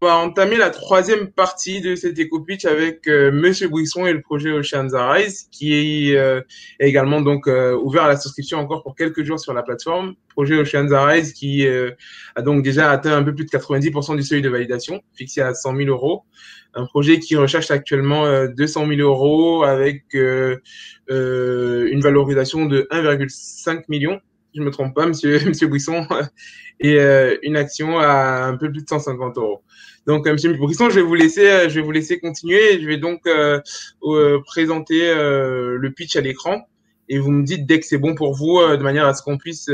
On va entamer la troisième partie de cet éco-pitch avec Monsieur Brisson et le projet Oceans Arise, qui est également donc ouvert à la souscription encore pour quelques jours sur la plateforme. Projet Oceans Arise qui a donc déjà atteint un peu plus de 90% du seuil de validation, fixé à 100 000 euros. Un projet qui recherche actuellement 200 000 euros avec une valorisation de 1,5 million, si je ne me trompe pas, Monsieur Brisson, et une action à un peu plus de 150 euros. Donc, Monsieur Brisson, je vais vous laisser continuer. Je vais donc présenter le pitch à l'écran et vous me dites dès que c'est bon pour vous, de manière à ce qu'on puisse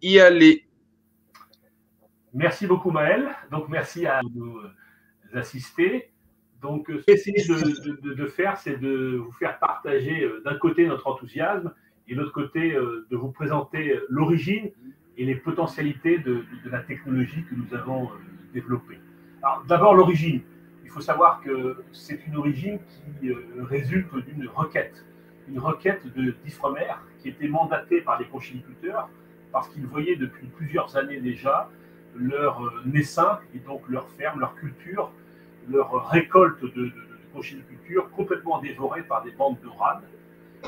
y aller. Merci beaucoup, Maël. Donc, merci à nos assistés. Donc, ce que j'essaie de faire, c'est de vous faire partager d'un côté notre enthousiasme et de l'autre côté de vous présenter l'origine et les potentialités de la technologie que nous avons développée. Alors, d'abord, l'origine. Il faut savoir que c'est une origine qui résulte d'une requête d'Ifremer qui était mandatée par les conchyliculteurs parce qu'ils voyaient depuis plusieurs années déjà leur naissin et donc leur ferme, leur culture, leur récolte de conchyliculture complètement dévorée par des bandes de rades.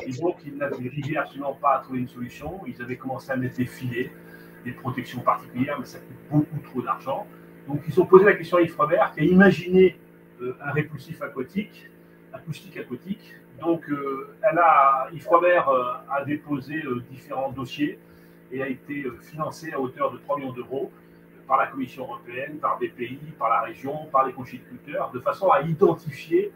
Et donc, ils n'arrivaient absolument pas à trouver une solution. Ils avaient commencé à mettre des filets, des protections particulières, mais ça coûte beaucoup trop d'argent. Donc, ils ont posé la question à Ifremer qui a imaginé un répulsif acoustique. Donc, Ifremer a déposé différents dossiers et a été financé à hauteur de 3 millions d'euros par la Commission européenne, par BPI, par la région, par les conchyliculteurs, de façon à identifier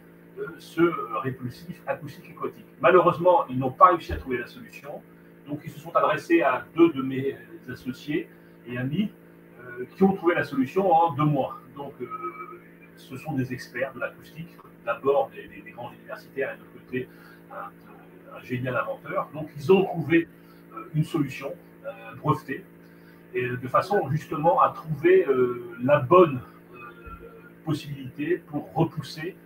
ce répulsif acoustique aquatique. Malheureusement, ils n'ont pas réussi à trouver la solution, donc ils se sont adressés à 2 de mes associés et amis qui ont trouvé la solution en 2 mois. Donc, ce sont des experts de l'acoustique, d'abord des grands universitaires et de l'autre côté un génial inventeur. Donc, ils ont trouvé une solution brevetée, et de façon justement à trouver la bonne possibilité pour repousser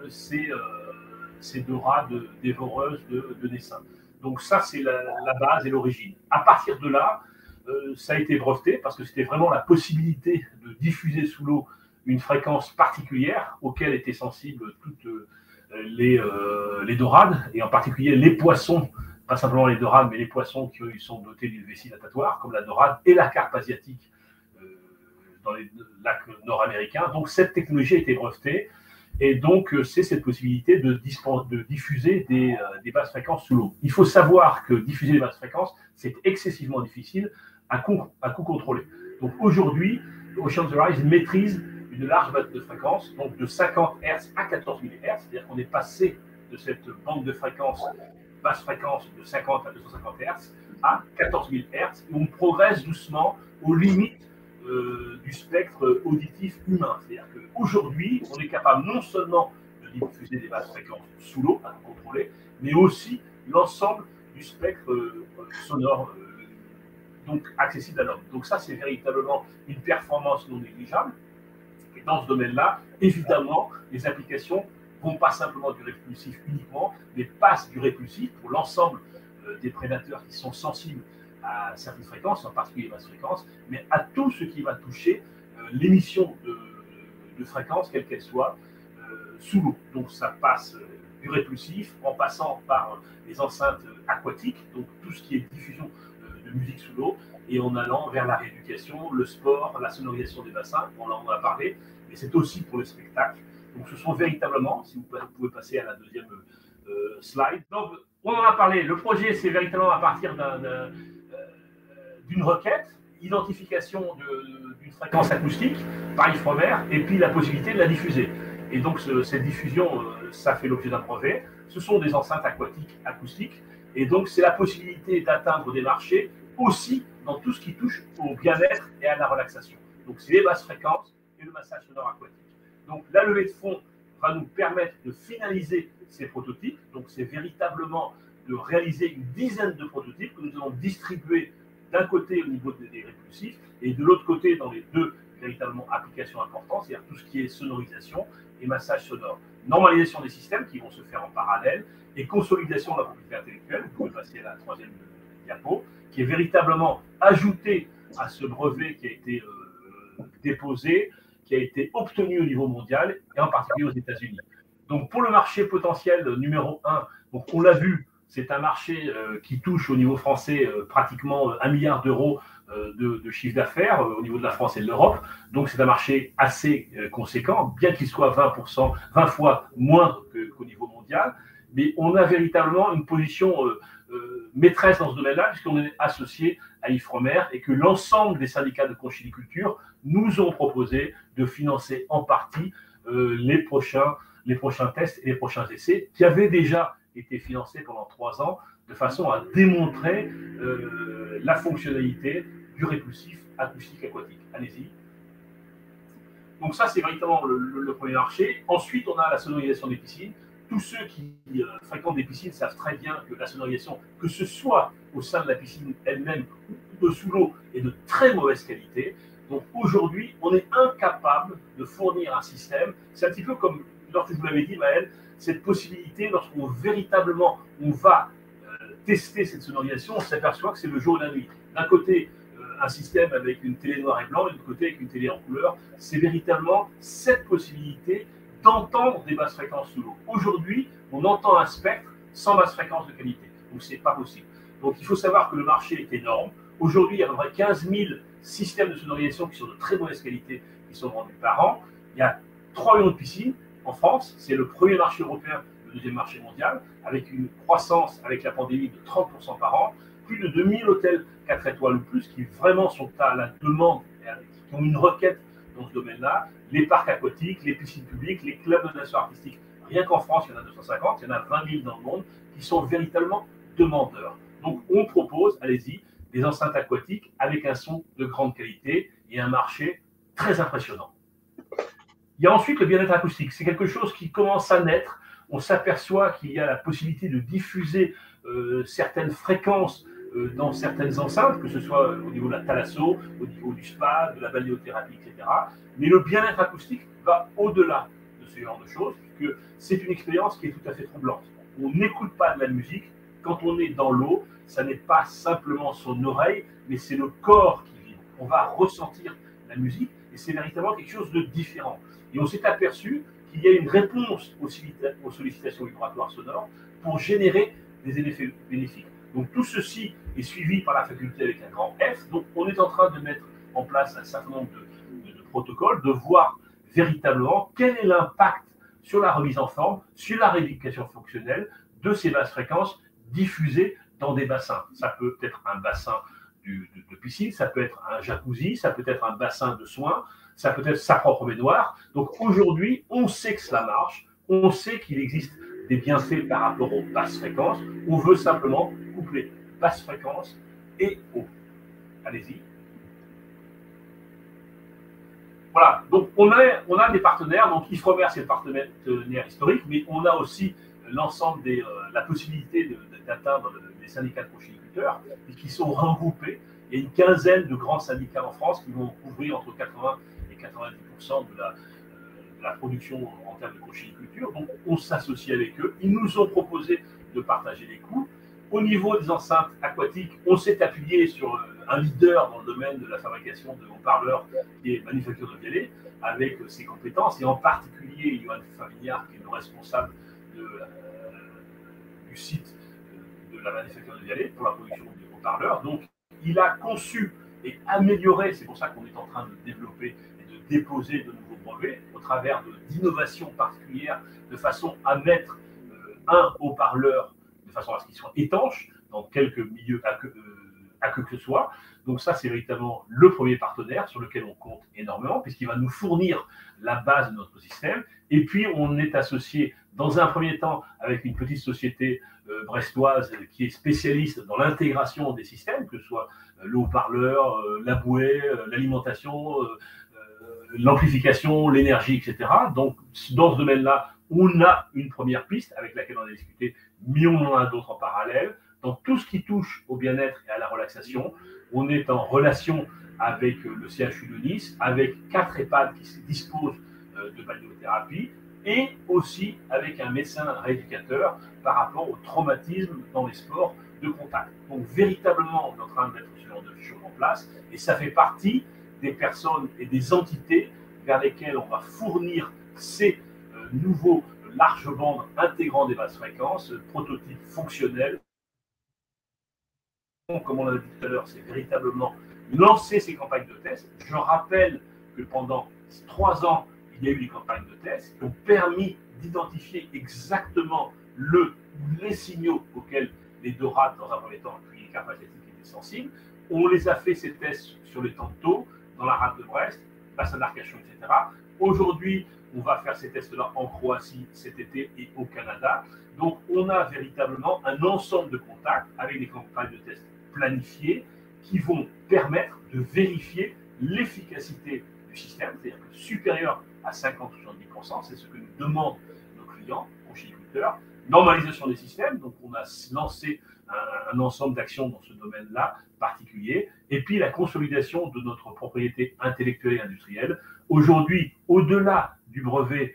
ces dorades dévoreuses de naissins. Donc ça, c'est la base et l'origine. À partir de là, ça a été breveté parce que c'était vraiment la possibilité de diffuser sous l'eau une fréquence particulière auquel étaient sensibles toutes les dorades, et en particulier les poissons, pas simplement les dorades, mais les poissons qui sont dotés d'une vessie natatoire, comme la dorade et la carpe asiatique dans les lacs nord-américains. Donc cette technologie a été brevetée, et donc c'est cette possibilité de diffuser des basses fréquences sous l'eau. Il faut savoir que diffuser des basses fréquences, c'est excessivement difficile à coût contrôlé. Donc aujourd'hui, Oceans Arise maîtrise une large bande de fréquences, donc de 50 Hz à 14 000 Hz, c'est-à-dire qu'on est passé de cette bande de fréquences, basse fréquence de 50 à 250 Hz à 14 000 Hz, et on progresse doucement aux limites du spectre auditif humain. C'est-à-dire qu'aujourd'hui, on est capable non seulement de diffuser des basses fréquences sous l'eau, à contrôler, mais aussi l'ensemble du spectre sonore, donc accessible à l'homme. Donc ça, c'est véritablement une performance non négligeable. Et dans ce domaine-là, évidemment, les applications vont pas simplement du répulsif uniquement, mais passent du répulsif pour l'ensemble des prédateurs qui sont sensibles à certaines fréquences, en particulier les basses fréquences, mais à tout ce qui va toucher l'émission de fréquences, quelle qu'elle soit, sous l'eau. Donc ça passe du répulsif en passant par les enceintes aquatiques, donc tout ce qui est diffusion de musique sous l'eau, et en allant vers la rééducation, le sport, la sonorisation des bassins, on en a parlé, mais c'est aussi pour le spectacle. Donc ce sont véritablement, si vous pouvez passer à la deuxième slide. Donc on en a parlé, le projet c'est véritablement à partir d'une requête, identification d'une fréquence acoustique par Ifremer, et puis la possibilité de la diffuser. Et donc cette diffusion, ça fait l'objet d'un brevet. Ce sont des enceintes aquatiques acoustiques, et donc c'est la possibilité d'atteindre des marchés aussi dans tout ce qui touche au bien-être et à la relaxation. Donc c'est les basses fréquences et le massage sonore aquatique. Donc la levée de fonds va nous permettre de finaliser ces prototypes. Donc c'est véritablement de réaliser une dizaine de prototypes que nous allons distribuer d'un côté au niveau des répulsifs et de l'autre côté dans les 2 véritablement applications importantes, c'est-à-dire tout ce qui est sonorisation et massage sonore. Normalisation des systèmes qui vont se faire en parallèle et consolidation de la propriété intellectuelle. Vous pouvez passer à la troisième diapo, qui est véritablement ajouté à ce brevet qui a été déposé, qui a été obtenu au niveau mondial et en particulier aux États-Unis. Donc pour le marché potentiel numéro 1, donc on l'a vu, c'est un marché qui touche au niveau français pratiquement 1 milliard d'euros de chiffre d'affaires au niveau de la France et de l'Europe. Donc c'est un marché assez conséquent, bien qu'il soit 20 fois moins qu'au niveau mondial. Mais on a véritablement une position maîtresse dans ce domaine-là, puisqu'on est associé à Ifremer et que l'ensemble des syndicats de conchyliculture nous ont proposé de financer en partie les prochains tests et les prochains essais qui avaient déjà été financés pendant 3 ans de façon à démontrer la fonctionnalité du répulsif acoustique aquatique. Allez-y. Donc ça, c'est véritablement le premier marché. Ensuite, on a la sonorisation des piscines. Tous ceux qui fréquentent des piscines savent très bien que la sonorisation, que ce soit au sein de la piscine elle-même ou sous l'eau, est de très mauvaise qualité. Donc aujourd'hui, on est incapable de fournir un système. C'est un petit peu comme lorsque je vous l'avais dit, Maël, cette possibilité, lorsqu'on véritablement on va tester cette sonorisation, on s'aperçoit que c'est le jour et la nuit. D'un côté, un système avec une télé noir et blanc, et de l'autre côté avec une télé en couleur. C'est véritablement cette possibilité d'entendre des basses fréquences sous l'eau. Aujourd'hui, on entend un spectre sans basse fréquence de qualité. Donc, ce n'est pas possible. Donc, il faut savoir que le marché est énorme. Aujourd'hui, il y a à peu près 15 000 systèmes de sonorisation qui sont de très mauvaise qualité, qui sont vendus par an. Il y a 3 millions de piscines en France. C'est le premier marché européen, le deuxième marché mondial, avec une croissance avec la pandémie de 30% par an. Plus de 2000 hôtels 4 étoiles ou plus qui vraiment sont à la demande, qui ont une requête dans ce domaine-là. Les parcs aquatiques, les piscines publiques, les clubs de natation artistique. Rien qu'en France, il y en a 250, il y en a 20 000 dans le monde qui sont véritablement demandeurs. Donc, on propose, allez-y, des enceintes aquatiques avec un son de grande qualité et un marché très impressionnant. Il y a ensuite le bien-être acoustique. C'est quelque chose qui commence à naître. On s'aperçoit qu'il y a la possibilité de diffuser certaines fréquences dans certaines enceintes, que ce soit au niveau de la thalasso, au niveau du spa, de la balnéothérapie, etc. Mais le bien-être acoustique va au-delà de ce genre de choses, puisque c'est une expérience qui est tout à fait troublante. On n'écoute pas de la musique. Quand on est dans l'eau, ça n'est pas simplement son oreille, mais c'est le corps qui vibre. On va ressentir la musique et c'est véritablement quelque chose de différent. Et on s'est aperçu qu'il y a une réponse aux sollicitations vibratoires sonores pour générer des effets bénéfiques. Donc tout ceci est suivi par la faculté avec un grand F. Donc on est en train de mettre en place un certain nombre de protocoles, de voir véritablement quel est l'impact sur la remise en forme, sur la rééducation fonctionnelle de ces basses fréquences diffusées dans des bassins. Ça peut être un bassin de piscine, ça peut être un jacuzzi, ça peut être un bassin de soins, ça peut être sa propre baignoire. Donc aujourd'hui, on sait que cela marche, on sait qu'il existe des bienfaits par rapport aux basses fréquences. On veut simplement coupler basse fréquence et eau. Allez-y. Voilà, donc on a des partenaires. Donc Ifremer, c'est le partenaire historique, mais on a aussi l'ensemble la possibilité d'atteindre les syndicats de conchyliculteurs qui sont regroupés. Il y a une quinzaine de grands syndicats en France qui vont couvrir entre 80 et 90% de la production en termes de conchyliculture. Donc, on s'associe avec eux. Ils nous ont proposé de partager les coûts. Au niveau des enceintes aquatiques, on s'est appuyé sur un leader dans le domaine de la fabrication de haut-parleurs qui est Manufacture de Vialet, avec ses compétences, et en particulier Johan Favignard, qui est le responsable du site de la Manufacture de Vialet pour la production de haut-parleurs. Donc, il a conçu et amélioré, c'est pour ça qu'on est en train de développer et de déposer de nouveaux brevets au travers d'innovations particulières de façon à mettre un haut-parleur de façon à ce qu'il soit étanche dans quelque milieu à que ce soit. Donc ça, c'est véritablement le premier partenaire sur lequel on compte énormément, puisqu'il va nous fournir la base de notre système. Et puis, on est associé dans un premier temps avec une petite société brestoise qui est spécialiste dans l'intégration des systèmes, que ce soit le haut-parleur, la bouée, l'alimentation, l'amplification, l'énergie, etc. Donc, dans ce domaine-là, on a une première piste avec laquelle on a discuté, mais on en a d'autres en parallèle. Dans tout ce qui touche au bien-être et à la relaxation, on est en relation avec le CHU de Nice, avec 4 EHPAD qui disposent de balnéothérapie, et aussi avec un médecin rééducateur par rapport au traumatisme dans les sports de contact. Donc véritablement, on est en train de mettre ce genre de choses en place, et ça fait partie des personnes et des entités vers lesquelles on va fournir ces nouveaux larges bandes intégrant des basses fréquences, prototypes fonctionnels. Comme on l'a dit tout à l'heure, c'est véritablement lancer ces campagnes de tests. Je rappelle que pendant 3 ans, il y a eu des campagnes de tests qui ont permis d'identifier exactement les signaux auxquels les deux rats, dans un premier temps, puis les capacitiques étaient sensibles. On les a fait, ces tests, sur les tantaux, dans la rade de Brest, bassin d'Arcachon, etc. Aujourd'hui, on va faire ces tests-là en Croatie cet été et au Canada. Donc, on a véritablement un ensemble de contacts avec des campagnes de tests planifiées qui vont permettre de vérifier l'efficacité du système, c'est-à-dire que supérieur à 50-70%, c'est ce que nous demandent nos clients, conchyliculteurs. Normalisation des systèmes, donc on a lancé un ensemble d'actions dans ce domaine-là particulier, et puis la consolidation de notre propriété intellectuelle et industrielle. Aujourd'hui, au-delà du brevet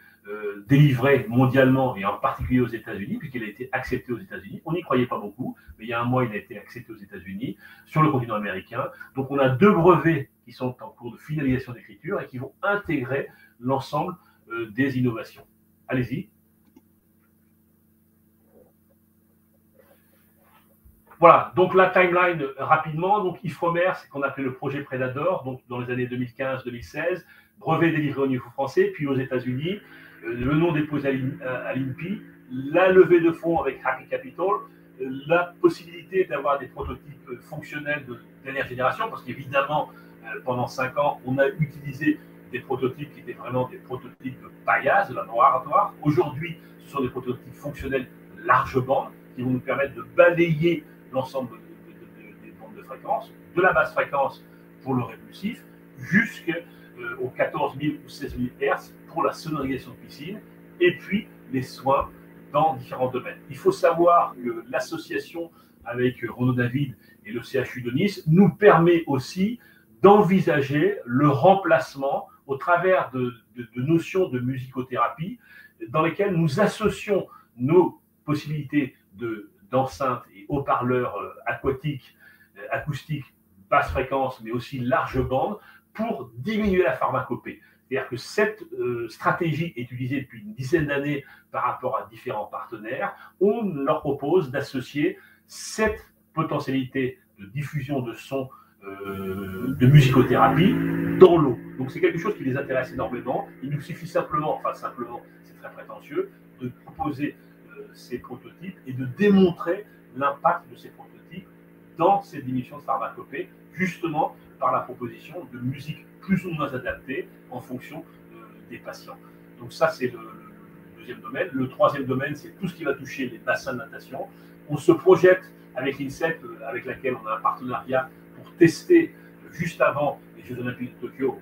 délivré mondialement et en particulier aux États-Unis, puisqu'il a été accepté aux États-Unis. On n'y croyait pas beaucoup, mais il y a un mois, il a été accepté aux États-Unis, sur le continent américain. Donc on a 2 brevets qui sont en cours de finalisation d'écriture et qui vont intégrer l'ensemble des innovations. Allez-y. Voilà, donc la timeline rapidement. Donc Ifremer, c'est qu'on appelait le projet Predator, donc dans les années 2015-2016, brevet délivré au niveau français, puis aux États-Unis, le nom déposé à l'INPI, la levée de fonds avec Happy Capital, la possibilité d'avoir des prototypes fonctionnels de dernière génération, parce qu'évidemment, pendant 5 ans, on a utilisé des prototypes qui étaient vraiment des prototypes de paillage, de laboratoire. Aujourd'hui, ce sont des prototypes fonctionnels large bande qui vont nous permettre de balayer l'ensemble des bandes de fréquence, de la basse fréquence pour le répulsif, jusqu'aux 14 000 ou 16 000 Hz pour la sonorisation de piscine, et puis les soins dans différents domaines. Il faut savoir que l'association avec Renaud David et le CHU de Nice nous permet aussi d'envisager le remplacement au travers de notions de musicothérapie dans lesquelles nous associons nos possibilités d'enceintes et haut-parleurs aquatiques, acoustiques, basse fréquence, mais aussi large bande, pour diminuer la pharmacopée. C'est-à-dire que cette stratégie est utilisée depuis une dizaine d'années par rapport à différents partenaires. On leur propose d'associer cette potentialité de diffusion de sons de musicothérapie dans l'eau. Donc c'est quelque chose qui les intéresse énormément. Il nous suffit simplement, c'est très prétentieux, de proposer ces prototypes et de démontrer l'impact de ces prototypes dans ces diminutions de pharmacopée, justement par la proposition de musique plus ou moins adaptée en fonction des patients. Donc ça, c'est le deuxième domaine. Le troisième domaine, c'est tout ce qui va toucher les bassins de natation. On se projette avec l'INSEP, avec laquelle on a un partenariat pour tester, juste avant les Jeux Olympiques de Tokyo,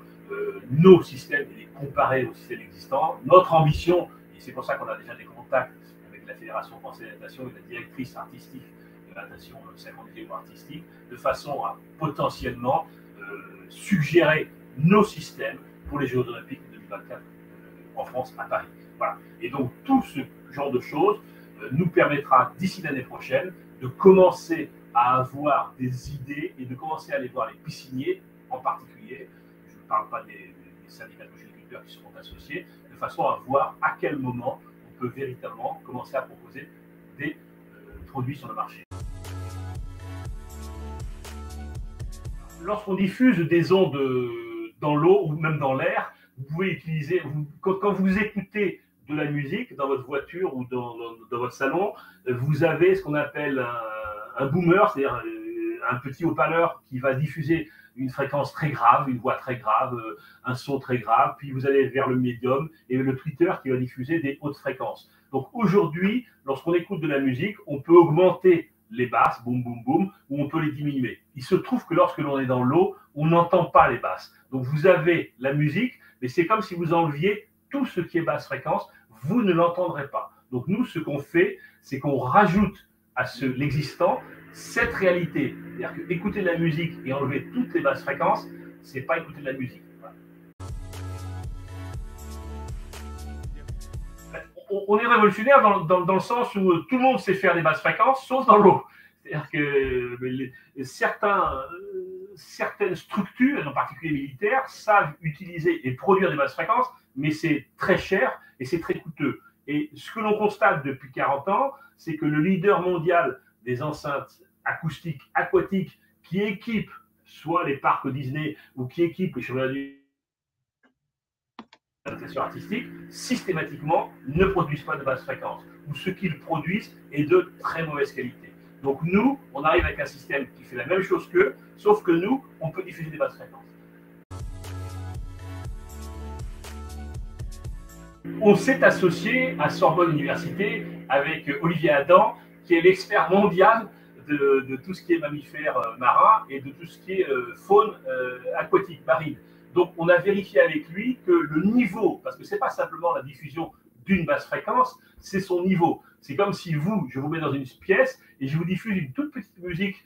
nos systèmes et les comparer aux systèmes existants. Notre ambition, et c'est pour ça qu'on a déjà des contacts avec la Fédération française de natation et la directrice artistique de la natation synchronique ou artistique, de façon à potentiellement suggérer nos systèmes pour les Jeux Olympiques de 2024 en France, à Paris. Voilà. Et donc, tout ce genre de choses nous permettra, d'ici l'année prochaine, de commencer à avoir des idées et de commencer à aller voir les pisciniers en particulier. Je ne parle pas des syndicats de conchyliculteurs qui seront associés, de façon à voir à quel moment on peut véritablement commencer à proposer des produits sur le marché. Lorsqu'on diffuse des ondes dans l'eau ou même dans l'air, vous pouvez utiliser, quand vous écoutez de la musique dans votre voiture ou dans votre salon, vous avez ce qu'on appelle un boomer, c'est-à-dire un petit haut-parleur qui va diffuser une fréquence très grave, une voix très grave, un son très grave, puis vous allez vers le médium et le tweeter qui va diffuser des hautes fréquences. Donc aujourd'hui, lorsqu'on écoute de la musique, on peut augmenter les basses, boum, boum, boum, ou on peut les diminuer. Il se trouve que lorsque l'on est dans l'eau, on n'entend pas les basses. Donc vous avez la musique, mais c'est comme si vous enleviez tout ce qui est basse fréquence, vous ne l'entendrez pas. Donc nous, ce qu'on fait, c'est qu'on rajoute à l'existant cette réalité. C'est-à-dire que écouter de la musique et enlever toutes les basses fréquences, c'est pas écouter de la musique. Voilà. On est révolutionnaire dans le sens où tout le monde sait faire des basses fréquences, sauf dans l'eau. C'est-à-dire que certaines structures, en particulier militaires, savent utiliser et produire des basses fréquences, mais c'est très cher et c'est très coûteux. Et ce que l'on constate depuis 40 ans, c'est que le leader mondial des enceintes acoustiques, aquatiques, qui équipent soit les parcs Disney ou qui équipent les chevaliers artistiques, systématiquement ne produisent pas de basse fréquence, ou ce qu'ils produisent est de très mauvaise qualité. Donc nous, on arrive avec un système qui fait la même chose qu'eux, sauf que nous, on peut diffuser des basses fréquences. On s'est associé à Sorbonne Université avec Olivier Adam, qui est l'expert mondial de tout ce qui est mammifères marins et de tout ce qui est faune aquatique, marine. Donc, on a vérifié avec lui que le niveau, parce que ce n'est pas simplement la diffusion d'une basse fréquence, c'est son niveau. C'est comme si je vous mets dans une pièce et je vous diffuse une toute petite musique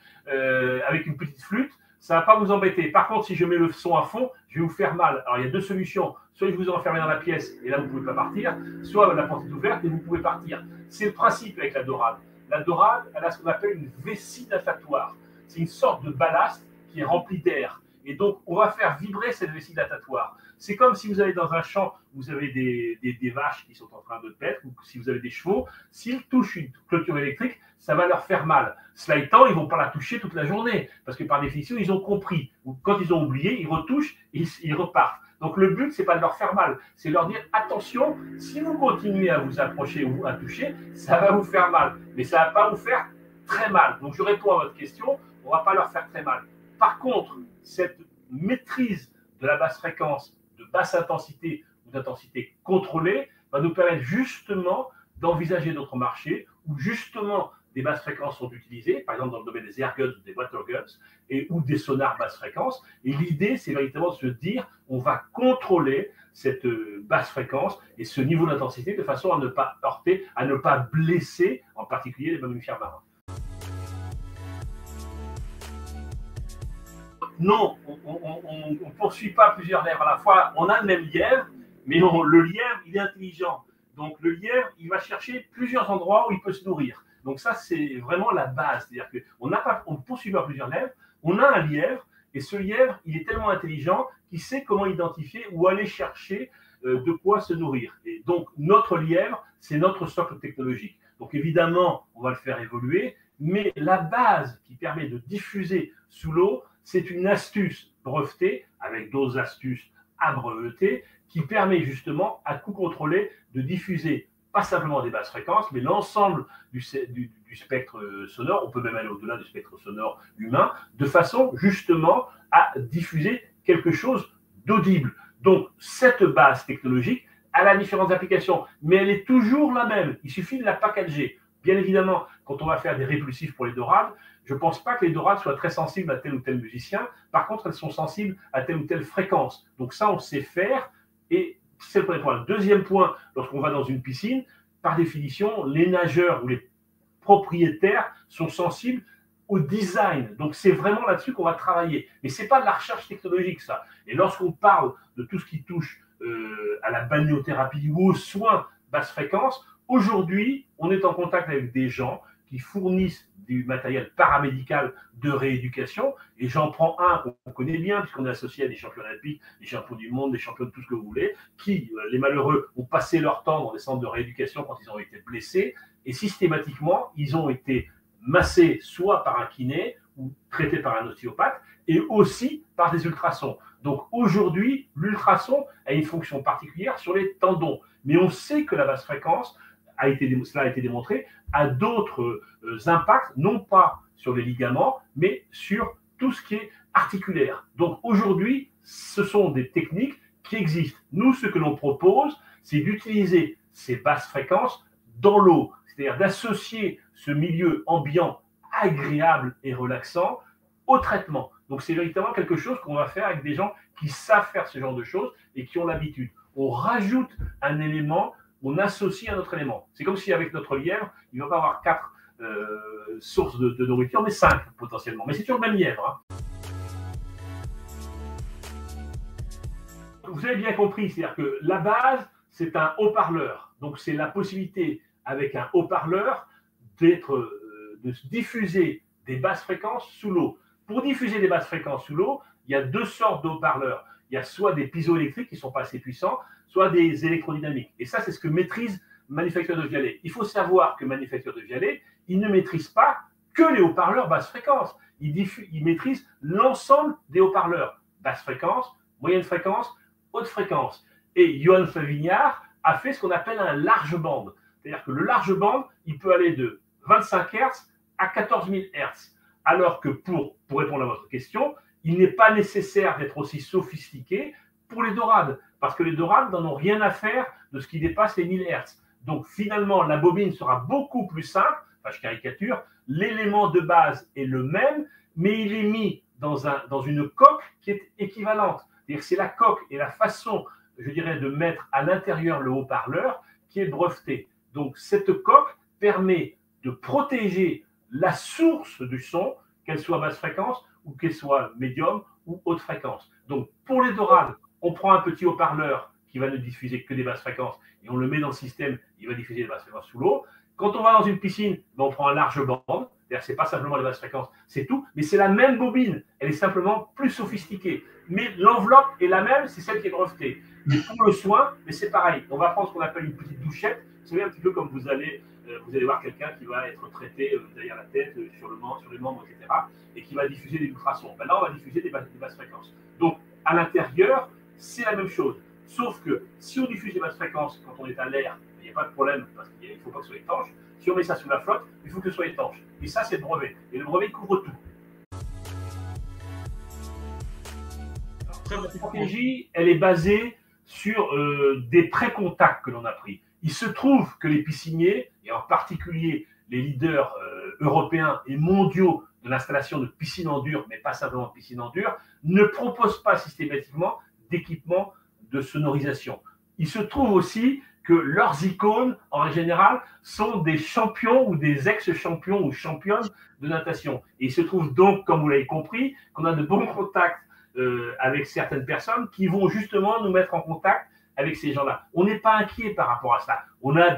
avec une petite flûte, ça ne va pas vous embêter. Par contre, si je mets le son à fond, je vais vous faire mal. Alors, il y a deux solutions. Soit je vous enferme dans la pièce et là, vous ne pouvez pas partir, soit la porte est ouverte et vous pouvez partir. C'est le principe avec la dorade. La dorade, elle a ce qu'on appelle une vessie natatoire. C'est une sorte de ballast qui est rempli d'air. Et donc, on va faire vibrer cette vessie natatoire. C'est comme si vous allez dans un champ, vous avez des vaches qui sont en train de paître, ou si vous avez des chevaux, s'ils touchent une clôture électrique, ça va leur faire mal. Cela étant, ils ne vont pas la toucher toute la journée, parce que par définition, ils ont compris. Ou quand ils ont oublié, ils retouchent et ils repartent. Donc, le but, ce n'est pas de leur faire mal, c'est de leur dire, attention, si vous continuez à vous approcher ou à toucher, ça va vous faire mal. Mais ça ne va pas vous faire très mal. Donc, je réponds à votre question, on ne va pas leur faire très mal. Par contre, cette maîtrise de la basse fréquence, de basse intensité ou d'intensité contrôlée va nous permettre justement d'envisager d'autres marchés où justement des basses fréquences sont utilisées, par exemple dans le domaine des air guns ou des water guns, ou des sonars basse fréquence. Et l'idée, c'est véritablement de se dire, on va contrôler cette basse fréquence et ce niveau d'intensité de façon à ne pas heurter, à ne pas blesser en particulier les mammifères marins. Non, on ne poursuit pas plusieurs lièvres à la fois. On a le même lièvre, mais le lièvre, il est intelligent. Donc, le lièvre, il va chercher plusieurs endroits où il peut se nourrir. Donc, ça, c'est vraiment la base. C'est-à-dire qu'on ne poursuit pas plusieurs lièvres. On a un lièvre, et ce lièvre, il est tellement intelligent qu'il sait comment identifier ou aller chercher de quoi se nourrir. Et donc, notre lièvre, c'est notre socle technologique. Donc, évidemment, on va le faire évoluer, mais la base qui permet de diffuser sous l'eau, c'est une astuce brevetée, avec d'autres astuces à breveter, qui permet justement, à coût contrôlé, de diffuser pas simplement des basses fréquences, mais l'ensemble du spectre sonore, on peut même aller au-delà du spectre sonore humain, de façon justement à diffuser quelque chose d'audible. Donc, cette base technologique, elle a différentes applications, mais elle est toujours la même. Il suffit de la packager. Bien évidemment, quand on va faire des répulsifs pour les dorades, je ne pense pas que les dorades soient très sensibles à tel ou tel musicien. Par contre, elles sont sensibles à telle ou telle fréquence. Donc ça, on sait faire. Et c'est le premier point. Le deuxième point, lorsqu'on va dans une piscine, par définition, les nageurs ou les propriétaires sont sensibles au design. Donc c'est vraiment là-dessus qu'on va travailler. Mais ce n'est pas de la recherche technologique, ça. Et lorsqu'on parle de tout ce qui touche à la balnéothérapie ou aux soins basse fréquence, aujourd'hui, on est en contact avec des gens qui fournissent du matériel paramédical de rééducation. Et j'en prends un qu'on connaît bien, puisqu'on est associé à des champions olympiques, des champions du monde, des champions de tout ce que vous voulez, qui, les malheureux, ont passé leur temps dans des centres de rééducation quand ils ont été blessés. Et systématiquement, ils ont été massés soit par un kiné ou traités par un ostéopathe, et aussi par des ultrasons. Donc aujourd'hui, l'ultrason a une fonction particulière sur les tendons. Mais on sait que la basse fréquence, cela a été démontré, a d'autres impacts, non pas sur les ligaments, mais sur tout ce qui est articulaire. Donc aujourd'hui, ce sont des techniques qui existent. Nous, ce que l'on propose, c'est d'utiliser ces basses fréquences dans l'eau, c'est-à-dire d'associer ce milieu ambiant agréable et relaxant au traitement. Donc c'est véritablement quelque chose qu'on va faire avec des gens qui savent faire ce genre de choses et qui ont l'habitude. On rajoute un élément, on associe un autre élément. C'est comme si avec notre lièvre, il ne va pas avoir 4 sources de nourriture, mais 5 potentiellement. Mais c'est toujours le même lièvre. vous avez bien compris, c'est-à-dire que la base, c'est un haut-parleur. Donc, c'est la possibilité, avec un haut-parleur, de diffuser des basses fréquences sous l'eau. Pour diffuser des basses fréquences sous l'eau, il y a deux sortes de haut-parleurs. Il y a soit des piézoélectriques qui ne sont pas assez puissants, soit des électrodynamiques. Et ça, c'est ce que maîtrise Manufacture de Vialet. Il faut savoir que Manufacture de Vialet, il ne maîtrise pas que les haut-parleurs basse fréquence. Il maîtrise l'ensemble des haut-parleurs basse fréquence, moyenne fréquence, haute fréquence. Et Johan Favignard a fait ce qu'on appelle un large bande. C'est-à-dire que le large bande, il peut aller de 25 Hz à 14 000 Hz. Alors que pour répondre à votre question, il n'est pas nécessaire d'être aussi sophistiqué pour les dorades, parce que les dorades n'en ont rien à faire de ce qui dépasse les 1000 Hz. Donc finalement, la bobine sera beaucoup plus simple, enfin je caricature, l'élément de base est le même, mais il est mis dans une coque qui est équivalente. C'est-à-dire que c'est la coque et la façon, je dirais, de mettre à l'intérieur le haut-parleur qui est brevetée. Donc cette coque permet de protéger la source du son, qu'elle soit basse fréquence ou qu'elle soit médium ou haute fréquence. Donc pour les dorades, on prend un petit haut-parleur qui va ne diffuser que des basses fréquences et on le met dans le système, il va diffuser des basses fréquences sous l'eau. Quand on va dans une piscine, on prend un large bande, c'est-à-dire c'est pas simplement les basses fréquences, c'est tout, mais c'est la même bobine, elle est simplement plus sophistiquée. Mais l'enveloppe est la même, c'est celle qui est brevetée. Mais pour le soin, mais c'est pareil, on va prendre ce qu'on appelle une petite douchette, vous savez un petit peu comme vous allez voir quelqu'un qui va être traité derrière la tête, sur les membres, etc., et qui va diffuser des ultrasons. Ben là, on va diffuser des basses fréquences. Donc, à l'intérieur, c'est la même chose. Sauf que si on diffuse des basses fréquences quand on est à l'air, il n'y a pas de problème parce qu'il ne faut pas que ce soit étanche. Si on met ça sous la flotte, il faut que ce soit étanche. Et ça, c'est le brevet. Et le brevet couvre tout. La stratégie, elle est basée sur des pré-contacts que l'on a pris. Il se trouve que les pisciniers, et en particulier les leaders européens et mondiaux de l'installation de piscines en dur, mais pas simplement de piscines en dur, ne proposent pas systématiquement d'équipement de sonorisation. Il se trouve aussi que leurs icônes, en général, sont des champions ou des ex-champions ou championnes de natation. Et il se trouve donc, comme vous l'avez compris, qu'on a de bons contacts avec certaines personnes qui vont justement nous mettre en contact avec ces gens-là. On n'est pas inquiet par rapport à ça. On a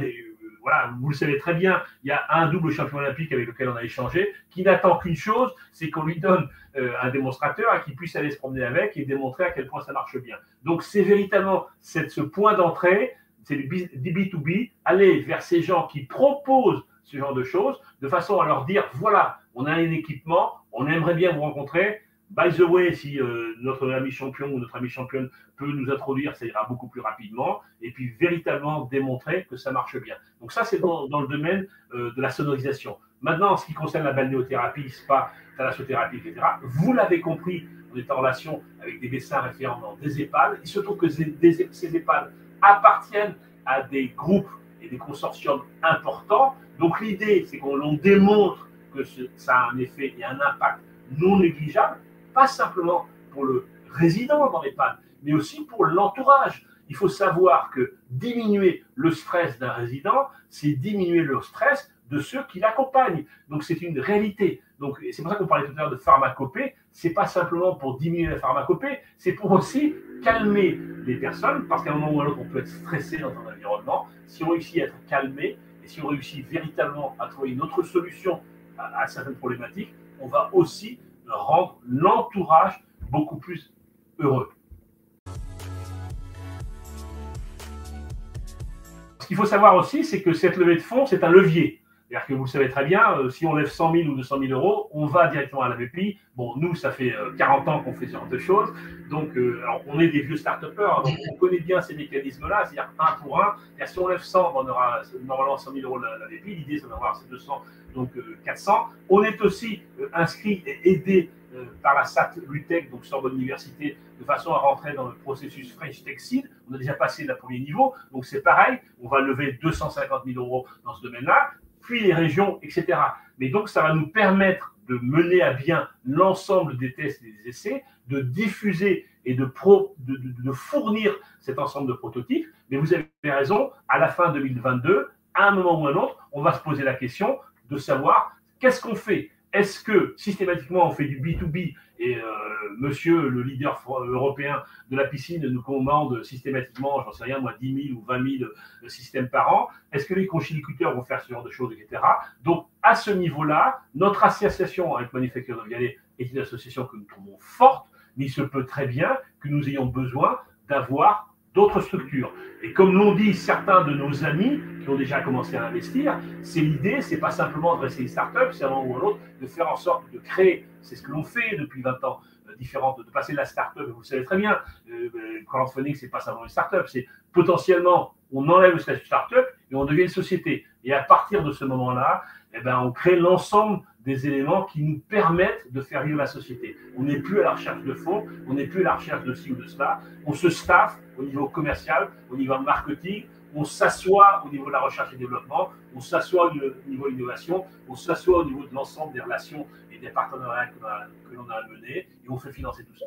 voilà, vous le savez très bien, il y a un double champion olympique avec lequel on a échangé, qui n'attend qu'une chose, c'est qu'on lui donne un démonstrateur et qu'il puisse aller se promener avec et démontrer à quel point ça marche bien. Donc c'est véritablement ce point d'entrée, c'est du B2B, aller vers ces gens qui proposent ce genre de choses, de façon à leur dire, voilà, on a un équipement, on aimerait bien vous rencontrer. By the way, si notre ami champion ou notre amie championne peut nous introduire, ça ira beaucoup plus rapidement. Et puis, véritablement démontrer que ça marche bien. Donc ça, c'est dans le domaine de la sonorisation. Maintenant, en ce qui concerne la balnéothérapie, spa, thalassothérapie, etc., vous l'avez compris, on est en relation avec des médecins référents dans des EHPAD. Il se trouve que ces EHPAD appartiennent à des groupes et des consortiums importants. Donc l'idée, c'est qu'on démontre que ça a un effet et un impact non négligeable, pas simplement pour le résident dans l'EHPAD, mais aussi pour l'entourage. Il faut savoir que diminuer le stress d'un résident, c'est diminuer le stress de ceux qui l'accompagnent. Donc c'est une réalité. Donc c'est pour ça qu'on parlait tout à l'heure de pharmacopée. C'est pas simplement pour diminuer la pharmacopée, c'est pour aussi calmer les personnes, parce qu'à un moment ou à l'autre, on peut être stressé dans un environnement. Si on réussit à être calmé et si on réussit véritablement à trouver une autre solution à certaines problématiques, on va aussi rendre l'entourage beaucoup plus heureux. Ce qu'il faut savoir aussi, c'est que cette levée de fonds, c'est un levier. C'est-à-dire que vous le savez très bien, si on lève 100 000 ou 200 000 euros, on va directement à la BPI. Bon, nous, ça fait 40 ans qu'on fait ce genre de choses. Donc, alors, on est des vieux start-upers, donc on connaît bien ces mécanismes-là, c'est-à-dire 1 pour 1. Si on lève 100, on aura normalement 100 000 euros de la BPI. L'idée, c'est d'avoir ces 200, donc 400. On est aussi inscrit et aidé par la SAT Lutech, donc Sorbonne Université, de façon à rentrer dans le processus French Tech Seed. On a déjà passé le premier niveau, donc c'est pareil, on va lever 250 000 euros dans ce domaine-là, puis les régions, etc. Mais donc, ça va nous permettre de mener à bien l'ensemble des tests et des essais, de diffuser et de fournir cet ensemble de prototypes. Mais vous avez raison, à la fin 2022, à un moment ou à un autre, on va se poser la question de savoir qu'est-ce qu'on fait. Est-ce que systématiquement on fait du B2B et monsieur le leader européen de la piscine nous commande systématiquement, j'en sais rien moi, 10 000 ou 20 000 systèmes par an? Est-ce que les conchyliculteurs vont faire ce genre de choses, etc. Donc à ce niveau-là, notre association avec Manufactures of Vialet est une association que nous trouvons forte, mais il se peut très bien que nous ayons besoin d'avoir d'autres structures. Et comme l'ont dit certains de nos amis qui ont déjà commencé à investir, c'est l'idée, c'est pas simplement de rester une start-up, c'est à un moment ou à l'autre de faire en sorte de créer, c'est ce que l'on fait depuis 20 ans, différentes, de passer de la start-up, vous le savez très bien, crowdfunding, c'est pas simplement une start-up, c'est potentiellement, on enlève le statut start-up et on devient une société. Et à partir de ce moment-là, eh ben, on crée l'ensemble des éléments qui nous permettent de faire vivre la société. On n'est plus à la recherche de fonds, on n'est plus à la recherche de ci ou de cela. On se staffe au niveau commercial, au niveau marketing, on s'assoit au niveau de la recherche et développement, on s'assoit au niveau de l'innovation, on s'assoit au niveau de l'ensemble des relations et des partenariats que l'on a à mener et on fait financer tout ça.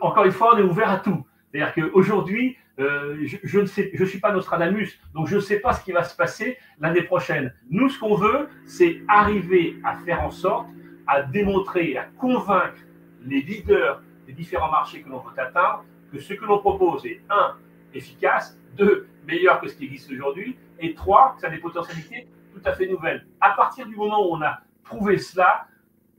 Encore une fois, on est ouvert à tout. C'est-à-dire qu'aujourd'hui, je ne suis pas Nostradamus, donc je ne sais pas ce qui va se passer l'année prochaine. Nous, ce qu'on veut, c'est arriver à faire en sorte, à démontrer, à convaincre les leaders des différents marchés que l'on veut atteindre, que ce que l'on propose est, 1, efficace, 2, meilleur que ce qui existe aujourd'hui, et 3, que ça a des potentialités tout à fait nouvelles. À partir du moment où on a prouvé cela,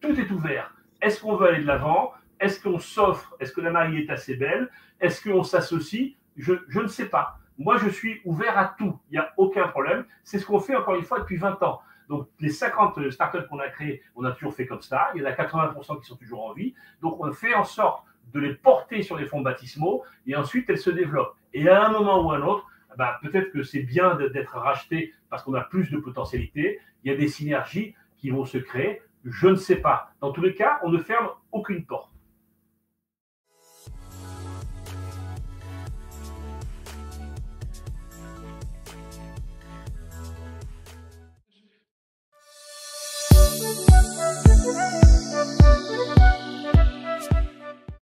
tout est ouvert. Est-ce qu'on veut aller de l'avant? Est-ce qu'on s'offre? Est-ce que la mariée est assez belle? Est-ce qu'on s'associe? Je ne sais pas. Moi, je suis ouvert à tout. Il n'y a aucun problème. C'est ce qu'on fait, encore une fois, depuis 20 ans. Donc, les 50 startups qu'on a créées, on a toujours fait comme ça. Il y en a 80% qui sont toujours en vie. Donc, on fait en sorte de les porter sur les fonds baptismaux et ensuite, elles se développent. Et à un moment ou à un autre, peut-être que c'est bien d'être racheté parce qu'on a plus de potentialité. Il y a des synergies qui vont se créer. Je ne sais pas. Dans tous les cas, on ne ferme aucune porte. Thank you.